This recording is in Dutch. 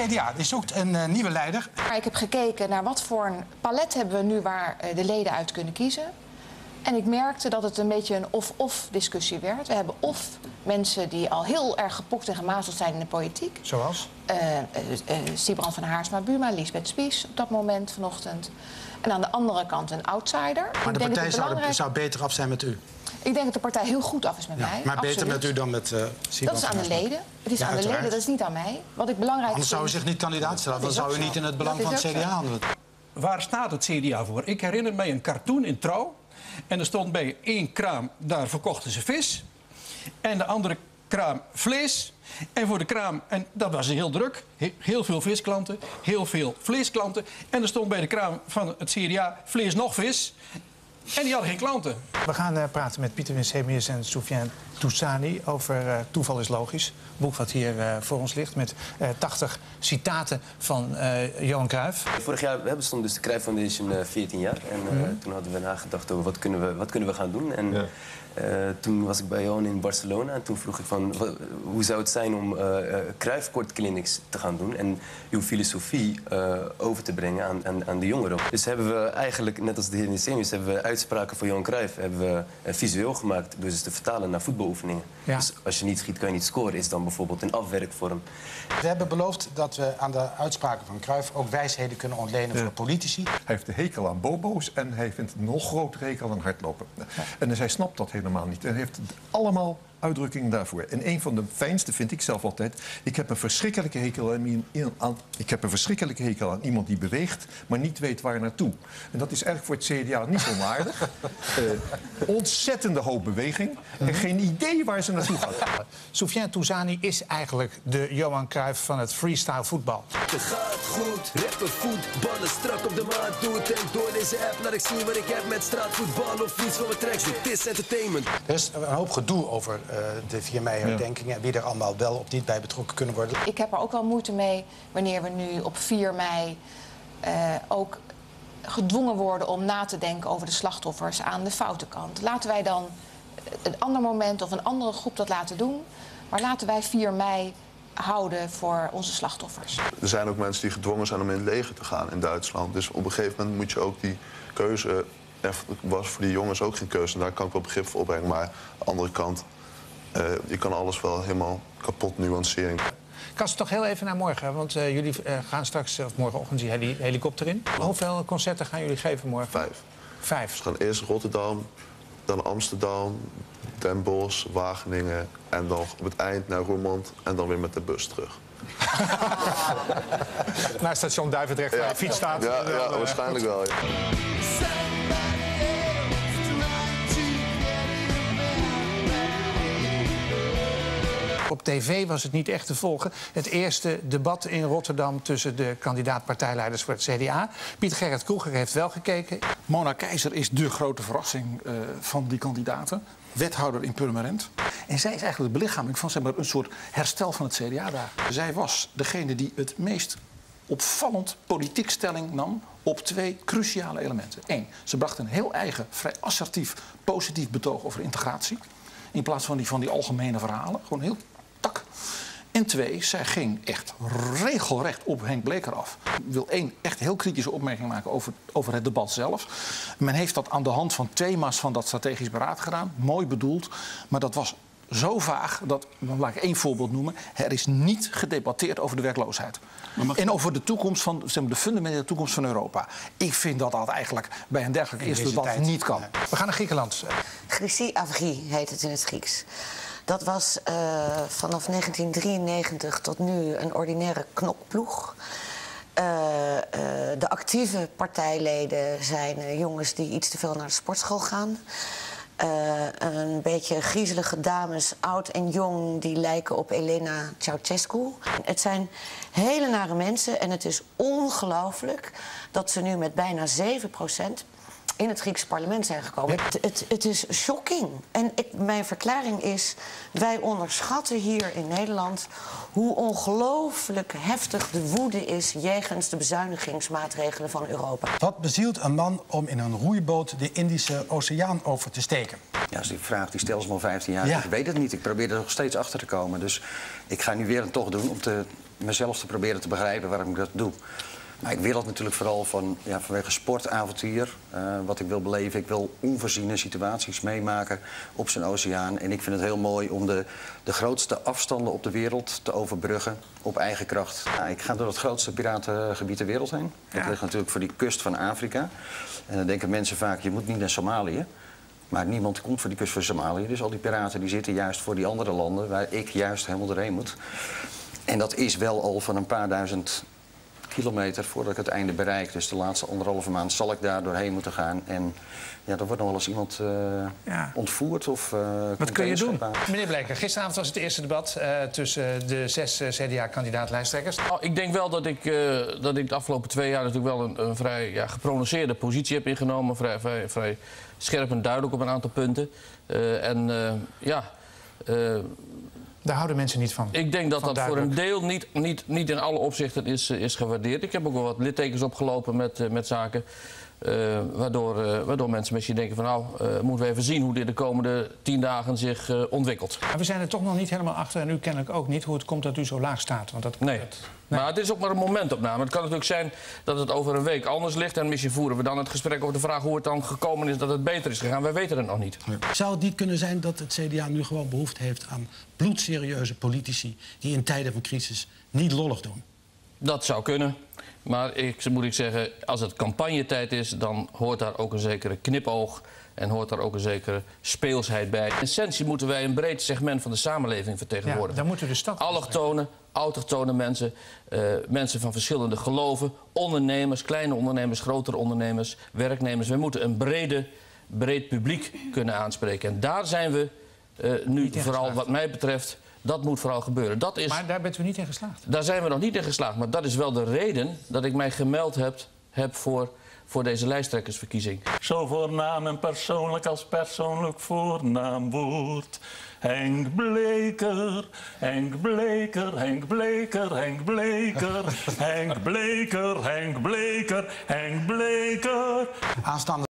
CDA die zoekt een nieuwe leider. Maar ik heb gekeken naar wat voor een palet hebben we nu waar de leden uit kunnen kiezen. En ik merkte dat het een beetje een of-of discussie werd. We hebben of mensen die al heel erg gepokt en gemazeld zijn in de politiek. Zoals? Sibrand van Haarsma-Buma, Liesbeth Spies op dat moment vanochtend. En aan de andere kant een outsider. Maar de partij zou beter af zijn met u? Ik denk dat de partij heel goed af is met mij. Maar beter met u dan met Sibrand? Dat is aan de leden. Het is aan de leden, dat is niet aan mij. Wat ik belangrijk Anders zou u zich niet kandidaat stellen. Dan zou u niet in het belang van het CDA handelen. Waar staat het CDA voor? Ik herinner mij een cartoon in Trouw. En er stond bij één kraam, daar verkochten ze vis. En de andere kraam vlees. En voor de kraam, en dat was heel druk, heel veel visklanten, heel veel vleesklanten. En er stond bij de kraam van het CDA vlees nog vis. En die hadden geen klanten. We gaan praten met Pieter Winsemius en Soufiane Toussani over Toeval is logisch. Een boek wat hier voor ons ligt met 80 citaten van Johan Cruijff. Vorig jaar bestond dus de Cruijff Foundation 14 jaar. En toen hadden we nagedacht over wat kunnen we gaan doen. En toen was ik bij Johan in Barcelona en toen vroeg ik van hoe zou het zijn om Cruijff-kortclinics te gaan doen en uw filosofie over te brengen aan de jongeren. Dus hebben we eigenlijk, net als de heer Winsemius, hebben we uitspraken van Johan Cruijff hebben we visueel gemaakt door ze te vertalen naar voetbaloefeningen. Ja. Dus als je niet schiet, kan je niet scoren, is dan bijvoorbeeld een afwerkvorm. We hebben beloofd dat we aan de uitspraken van Cruijff ook wijsheden kunnen ontlenen voor politici. Hij heeft de hekel aan bobo's en hij vindt een nog grotere hekel aan hardlopen. En dus hij snapt dat helemaal niet. En hij heeft allemaal uitdrukkingen daarvoor. En een van de fijnste vind ik zelf altijd. Ik heb een verschrikkelijke hekel aan iemand die beweegt, maar niet weet waar naartoe. En dat is eigenlijk voor het CDA niet onaardig. Ontzettende hoop beweging en geen idee waar ze naartoe gaat. Soufiane Toussani is eigenlijk de Johan Cruijff van het freestyle voetbal. Het gaat goed, rappen voetballen strak op de maat. Doe het en door deze app laat ik zien wat ik heb met straatvoetbal of iets van mijn tracks. Dit is entertainment. Er is een hoop gedoe over de 4 mei-herdenkingen en wie er allemaal wel of niet bij betrokken kunnen worden. Ik heb er ook wel moeite mee wanneer we nu op 4 mei ook gedwongen worden om na te denken over de slachtoffers aan de foute kant. Laten wij dan een ander moment of een andere groep dat laten doen, maar laten wij 4 mei houden voor onze slachtoffers. Er zijn ook mensen die gedwongen zijn om in het leger te gaan in Duitsland. Dus op een gegeven moment moet je ook die keuze. Er was voor die jongens ook geen keuze. En daar kan ik wel begrip voor opbrengen. Maar aan de andere kant, je kan alles wel helemaal kapot nuanceren. Kast toch heel even naar morgen, want jullie gaan straks, of morgenochtend, die helikopter in. Hoeveel concerten gaan jullie geven morgen? 5. We gaan eerst Rotterdam, dan Amsterdam, Den Bosch, Wageningen en dan op het eind naar Roermond en dan weer met de bus terug. Naar station Duivendrecht, waar de fiets staat. Ja, waarschijnlijk wel. Ja. Op tv was het niet echt te volgen. Het eerste debat in Rotterdam tussen de kandidaat-partijleiders voor het CDA. Pieter Gerrit Kroeger heeft wel gekeken. Mona Keizer is de grote verrassing van die kandidaten. Wethouder in Purmerend. En zij is eigenlijk de belichaming van zeg maar, een soort herstel van het CDA daar. Zij was degene die het meest opvallend politiek stelling nam op 2 cruciale elementen. 1, ze bracht een heel eigen, vrij assertief, positief betoog over integratie. In plaats van die algemene verhalen. Gewoon heel tak. En 2, zij ging echt regelrecht op Henk Bleker af. Ik wil 1 echt heel kritische opmerking maken over het debat zelf. Men heeft dat aan de hand van thema's van dat strategisch beraad gedaan. Mooi bedoeld, maar dat was zo vaag dat, dan laat ik 1 voorbeeld noemen. Er is niet gedebatteerd over de werkloosheid. En over de toekomst van, zeg maar, de fundamentele toekomst van Europa. Ik vind dat eigenlijk bij een dergelijk eerste debat niet kan. We gaan naar Griekenland. Chrysi Avri heet het in het Grieks. Dat was vanaf 1993 tot nu een ordinaire knokploeg. De actieve partijleden zijn jongens die iets te veel naar de sportschool gaan. Een beetje griezelige dames, oud en jong, die lijken op Elena Ceausescu. Het zijn hele nare mensen en het is ongelooflijk dat ze nu met bijna 7% in het Griekse parlement zijn gekomen. Het is shocking. En mijn verklaring is, wij onderschatten hier in Nederland hoe ongelooflijk heftig de woede is jegens de bezuinigingsmaatregelen van Europa. Wat bezielt een man om in een roeiboot de Indische Oceaan over te steken? Ja, als die vraag die stel ze al 15 jaar. Ja. Ik weet het niet. Ik probeer er nog steeds achter te komen. Dus ik ga nu weer een tocht doen om mezelf te proberen te begrijpen waarom ik dat doe. Maar ik wil het natuurlijk vooral vanwege sportavontuur, wat ik wil beleven. Ik wil onvoorziene situaties meemaken op zo'n oceaan. En ik vind het heel mooi om de grootste afstanden op de wereld te overbruggen op eigen kracht. Ja, ik ga door het grootste piratengebied ter wereld heen. Dat ligt natuurlijk voor die kust van Afrika. En dan denken mensen vaak, je moet niet naar Somalië. Maar niemand komt voor die kust van Somalië. Dus al die piraten die zitten juist voor die andere landen waar ik juist helemaal doorheen moet. En dat is wel al van een paar duizend kilometer voordat ik het einde bereik. Dus de laatste 1,5 maand zal ik daar doorheen moeten gaan. En ja, er wordt nog wel eens iemand ontvoerd of... Wat kun je doen? Meneer Bleker, gisteravond was het eerste debat tussen de 6 CDA-kandidaat-lijsttrekkers. Ik denk wel dat ik de afgelopen 2 jaar natuurlijk wel een vrij geprononceerde positie heb ingenomen. Vrij scherp en duidelijk op een aantal punten. Daar houden mensen niet van. Ik denk dat dat voor een deel niet in alle opzichten is gewaardeerd. Ik heb ook wel wat littekens opgelopen met zaken. Waardoor mensen misschien denken van nou, moeten we even zien hoe dit de komende 10 dagen zich ontwikkelt. Maar we zijn er toch nog niet helemaal achter en u kennelijk ook niet hoe het komt dat u zo laag staat. Want Nee. Maar het is ook maar een momentopname. Het kan natuurlijk zijn dat het over een week anders ligt. En misschien voeren we dan het gesprek over de vraag hoe het dan gekomen is dat het beter is gegaan. Wij weten het nog niet. Zou het niet kunnen zijn dat het CDA nu gewoon behoefte heeft aan bloedserieuze politici die in tijden van crisis niet lollig doen? Dat zou kunnen. Maar moet ik zeggen, als het campagnetijd is, dan hoort daar ook een zekere knipoog. En hoort daar ook een zekere speelsheid bij. In essentie moeten wij een breed segment van de samenleving vertegenwoordigen. Ja, dan moeten we de stad... Allochtonen, autochtone mensen, mensen van verschillende geloven, ondernemers, kleine ondernemers, grotere ondernemers, werknemers. We moeten een breed publiek kunnen aanspreken. En daar zijn we nu vooral, wat mij betreft, dat moet vooral gebeuren. Maar daar bent u niet in geslaagd? Daar zijn we nog niet in geslaagd. Maar dat is wel de reden dat ik mij gemeld heb voor deze lijsttrekkersverkiezing. Zo voornaam en persoonlijk als persoonlijk voornaamwoord. Henk Bleker, Henk Bleker, Henk Bleker, Henk Bleker, Henk Bleker, Henk Bleker, Henk Bleker. Aanstaande